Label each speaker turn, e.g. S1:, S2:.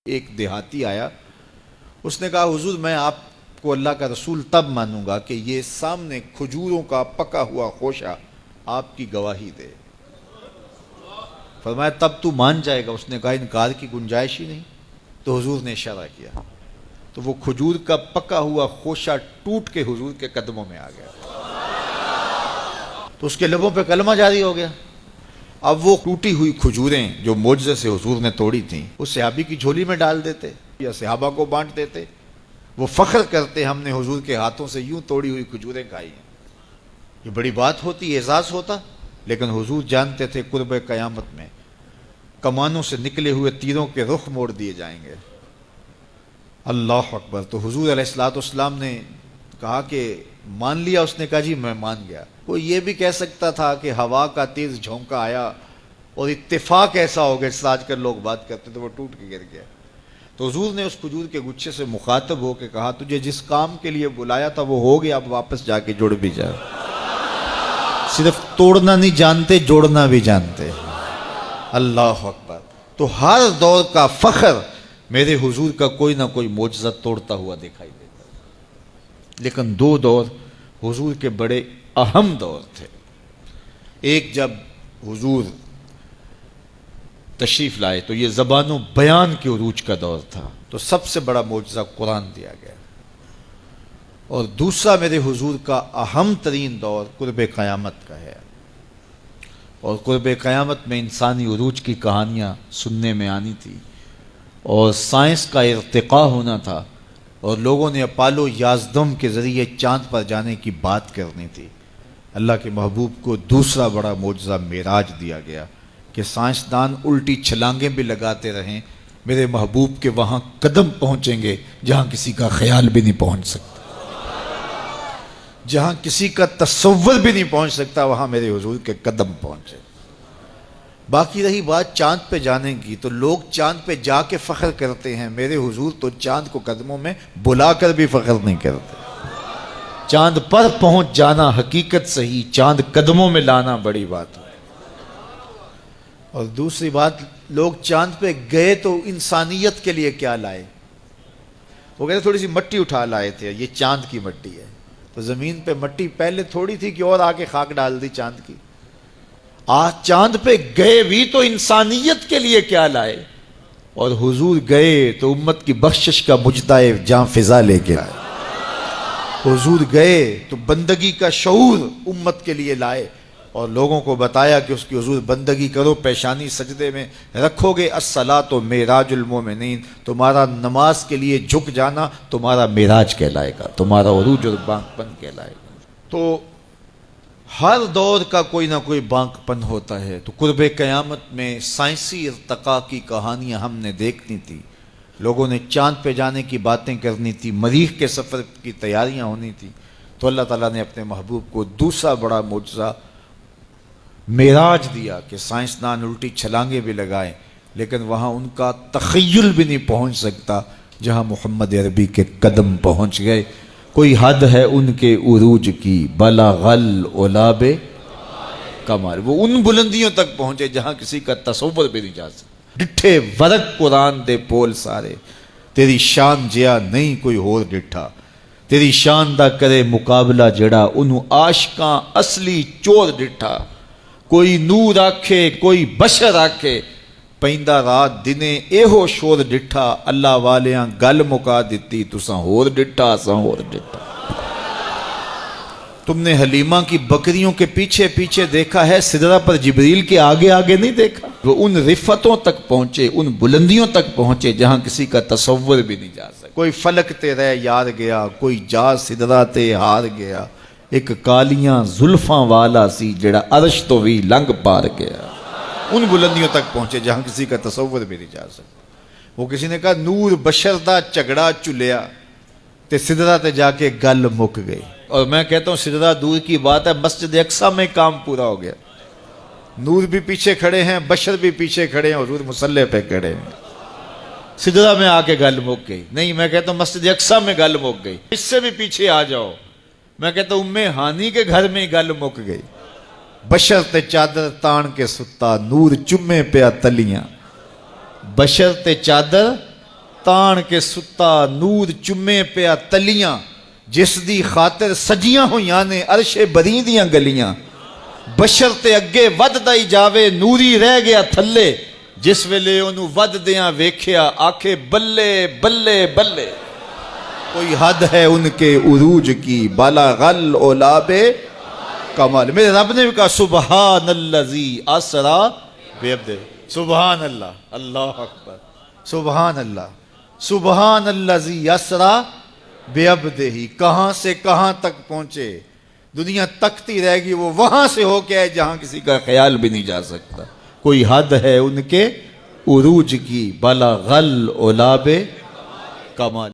S1: ایک دیہاتی آیا، اس نے کہا حضور میں آپ کو اللہ کا رسول تب مانوں گا کہ یہ سامنے کھجوروں کا پکا ہوا خوشہ آپ کی گواہی دے۔ فرمایا تب تو مان جائے گا؟ اس نے کہا انکار کی گنجائش ہی نہیں۔ تو حضور نے اشارہ کیا تو وہ کھجور کا پکا ہوا خوشہ ٹوٹ کے حضور کے قدموں میں آ گیا، تو اس کے لبوں پہ کلمہ جاری ہو گیا۔ اب وہ ٹوٹی ہوئی کھجوریں جو معجزے سے حضور نے توڑی تھیں اس صحابی کی جھولی میں ڈال دیتے یا صحابہ کو بانٹ دیتے، وہ فخر کرتے ہم نے حضور کے ہاتھوں سے یوں توڑی ہوئی کھجوریں کھائی ہیں۔ یہ بڑی بات ہوتی، اعزاز ہوتا، لیکن حضور جانتے تھے قرب قیامت میں کمانوں سے نکلے ہوئے تیروں کے رخ موڑ دیے جائیں گے۔ اللہ اکبر۔ تو حضور علیہ الصلوۃ والسلام نے کہا کہ مان لیا؟ اس نے کہا جی میں مان گیا۔ کوئی یہ بھی کہہ سکتا تھا کہ ہوا کا تیز جھونکا آیا اور اتفاق ایسا ہو گیا جس آج کل لوگ بات کرتے تو وہ ٹوٹ کے گر گیا۔ تو حضور نے اس کھجور کے گچھے سے مخاطب ہو کے کہا تجھے جس کام کے لیے بلایا تھا وہ ہو گیا، اب واپس جا کے جڑ بھی جا۔ صرف توڑنا نہیں جانتے، جوڑنا بھی جانتے۔ اللہ اکبر۔ تو ہر دور کا فخر میرے حضور کا کوئی نہ کوئی معجزہ توڑتا ہوا دکھائی دیتا، لیکن دو دور حضور کے بڑے اہم دور تھے۔ ایک جب حضور تشریف لائے تو یہ زبان و بیان کے عروج کا دور تھا، تو سب سے بڑا معجزہ قرآن دیا گیا۔ اور دوسرا میرے حضور کا اہم ترین دور قرب قیامت کا ہے، اور قرب قیامت میں انسانی عروج کی کہانیاں سننے میں آنی تھی، اور سائنس کا ارتقاء ہونا تھا، اور لوگوں نے اپالو 11 کے ذریعے چاند پر جانے کی بات کرنی تھی۔ اللہ کے محبوب کو دوسرا بڑا معجزہ معراج دیا گیا کہ سائنسدان الٹی چھلانگیں بھی لگاتے رہیں، میرے محبوب کے وہاں قدم پہنچیں گے جہاں کسی کا خیال بھی نہیں پہنچ سکتا، جہاں کسی کا تصور بھی نہیں پہنچ سکتا وہاں میرے حضور کے قدم پہنچے۔ باقی رہی بات چاند پہ جانے کی، تو لوگ چاند پہ جا کے فخر کرتے ہیں، میرے حضور تو چاند کو قدموں میں بلا کر بھی فخر نہیں کرتے۔ چاند پر پہنچ جانا حقیقت صحیح، چاند قدموں میں لانا بڑی بات ہے۔ اور دوسری بات، لوگ چاند پہ گئے تو انسانیت کے لیے کیا لائے؟ وہ کہتے تھوڑی سی مٹی اٹھا لائے تھے، یہ چاند کی مٹی ہے۔ تو زمین پہ مٹی پہلے تھوڑی تھی کہ اور آ کے خاک ڈال دی چاند کی؟ آج چاند پہ گئے بھی تو انسانیت کے لیے کیا لائے؟ اور حضور گئے تو امت کی بخشش کا مجدہ جاں فضا لے کے آئے۔ حضور گئے تو بندگی کا شعور امت کے لیے لائے، اور لوگوں کو بتایا کہ اس کی حضور بندگی کرو، پیشانی سجدے میں رکھو گے، الصلاۃ معراج المومنین، تمہارا نماز کے لیے جھک جانا تمہارا معراج کہلائے گا، تمہارا عروج اور بانک پن کہلائے گا۔ تو ہر دور کا کوئی نہ کوئی بانک پن ہوتا ہے۔ تو قرب قیامت میں سائنسی ارتقاء کی کہانیاں ہم نے دیکھنی تھی، لوگوں نے چاند پہ جانے کی باتیں کرنی تھی، مریخ کے سفر کی تیاریاں ہونی تھی۔ تو اللہ تعالیٰ نے اپنے محبوب کو دوسرا بڑا معجزہ معراج دیا کہ سائنسدان الٹی چھلانگیں بھی لگائیں، لیکن وہاں ان کا تخیل بھی نہیں پہنچ سکتا جہاں محمد عربی کے قدم پہنچ گئے۔ کوئی حد ہے ان کے عروج کی، بلغ العلا کمال، وہ ان بلندیوں تک پہنچے جہاں کسی کا تصور بھی نہیں جا سکتا۔ ڈٹھے ورق قرآن دے پول سارے، تیری شان جیا نہیں کوئی ہور ڈٹھا، تیری شان دا کرے مقابلہ جڑا انہوں عاشقاں اصلی چور ڈٹھا۔ کوئی نور آکھے کوئی بشر آکھے، پیندا رات دنے ایہو شور ڈٹھا، اللہ والیاں گل مکا دیتی تساں ہور ڈٹھا اساں ہور ڈٹھا۔ تم نے حلیمہ کی بکریوں کے پیچھے پیچھے دیکھا ہے، سدرہ پر جبریل کے آگے آگے نہیں دیکھا۔ وہ ان رفتوں تک پہنچے، ان بلندیوں تک پہنچے جہاں کسی کا تصور بھی نہیں جا سکتا۔ کوئی فلک تے رہ یار گیا، کوئی جا سدرہ تے ہار گیا، ایک کالیاں زلفاں والا سی جڑا عرش تو بھی لنگ پار گیا۔ ان بلندیوں تک پہنچے جہاں کسی کا تصور بھی نہیں جا سکتا۔ وہ کسی نے کہا نور بشر دا جھگڑا چلیا تے سدرہ تے جا کے گل مک گئی، اور میں کہتا ہوں سدرہ دور کی بات ہے، مسجد اقصیٰ میں کام پورا ہو گیا۔ نور بھی پیچھے کھڑے ہیں، بشر بھی پیچھے کھڑے ہیں، حضور مصلی پہ کھڑے ہیں، سدرہ میں آ کے گل مک گئی۔ نہیں، میں کہتا ہوں مسجد اقصیٰ میں گل مک گئی، اس سے بھی پیچھے آ جاؤ، میں کہتا ہوں ام ہانی کے گھر میں گل مک گئی۔ بشر تے چادر تان کے ستا، نور چمے پیا تلیاں، بشر تے چادر تان کے ستا نور چمے پیا تلیاں جس دی خاطر سجیاں ہویاں نے عرش بری دیاں گلیاں بشر تے اگے ود دائی جاوے نوری رہ گیا تھلے جس ویلے انہوں ود دیاں ویکھیا آکھے بلے بلے بلے کوئی حد ہے ان کے عروج کی بالا غل اولاب کمال میرے رب نے بھی کہا سبحان اللذی اسرا بعبدہ سبحان اللہ اللہ اکبر سبحان اللہ سبحان اللذی اسرا بعبدہ کہاں سے کہاں تک پہنچے دنیا تکتی رہے گی وہ وہاں سے ہو کے آئے جہاں کسی کا خیال بھی نہیں جا سکتا کوئی حد ہے ان کے عروج کی بلغ الاولاب کمال